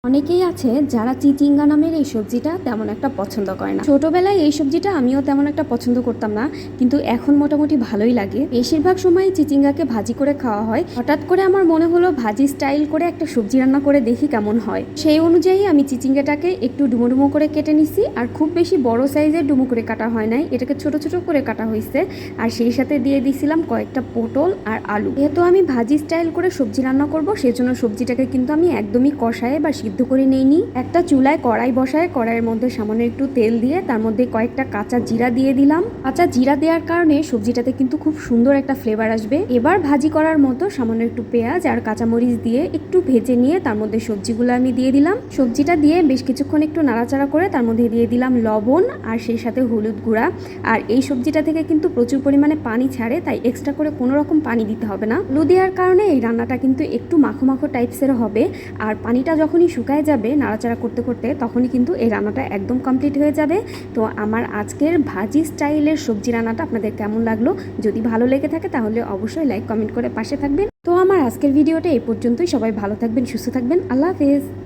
অনেকেই আছে যারা চিচিঙ্গা নামের এই সবজিটা তেমন একটা পছন্দ করে না। ছোটবেলায় এই সবজিটা আমিও তেমন একটা পছন্দ করতাম না, কিন্তু এখন মোটামুটি ভালোই লাগে। বেশিরভাগ সময় চিচিঙ্গাকে ভাজি করে খাওয়া হয়। হঠাৎ করে আমার মনে হলো ভাজি স্টাইল করে একটা সবজি রান্না করে দেখি কেমন হয়। সেই অনুযায়ী আমি চিচিঙ্গাটাকে একটু ডুমো ডুমো করে কেটে নিছি, আর খুব বেশি বড় সাইজের ডুমো করে কাটা হয় নাই, এটাকে ছোট ছোট করে কাটা হয়েছে। আর সেই সাথে দিয়ে দিছিলাম কয়েকটা পটল আর আলু। যেহেতু আমি ভাজি স্টাইল করে সবজি রান্না করব, সেজন্য সবজিটাকে কিন্তু আমি একদমই কষায় বা সিদ্ধ করে নেইনি। একটা চুলায় কড়াই বসায়, কড়াইয়ের মধ্যে সামান্য একটু তেল দিয়ে তার মধ্যে কয়েকটা কাঁচা জিরা দিয়ে দিলাম। কাঁচা জিরা দেওয়ার কারণে সবজিটাতে কিন্তু খুব সুন্দর একটা ফ্লেভার আসবে। এবার ভাজি করার মতো সামান্য একটু পেঁয়াজ আর কাঁচামরিচ দিয়ে একটু ভেজে নিয়ে তার মধ্যে সবজিগুলো আমি দিয়ে দিলাম। সবজিটা দিয়ে বেশ কিছুক্ষণ একটু নাড়াচাড়া করে তার মধ্যে দিয়ে দিলাম লবণ আর সেই সাথে হলুদ গুঁড়া। আর এই সবজিটা থেকে কিন্তু প্রচুর পরিমাণে পানি ছাড়ে, তাই এক্সট্রা করে কোনো রকম পানি দিতে হবে না। হলুদ দেওয়ার কারণে এই রান্নাটা কিন্তু একটু মাখো মাখো টাইপসের হবে। আর পানিটা যখনই শুকায় যাবে নাড়াচাড়া করতে করতে, তখনই কিন্তু এই রান্নাটা একদম কমপ্লিট হয়ে যাবে। তো আমার আজকের ভাজি স্টাইলের সবজি রান্নাটা আপনাদের কেমন লাগলো? যদি ভালো লেগে থাকে তাহলে অবশ্যই লাইক কমেন্ট করে পাশে থাকবেন। তো আমার আজকের ভিডিওটা এই পর্যন্তই। সবাই ভালো থাকবেন, সুস্থ থাকবেন। আল্লাহ হাফেজ।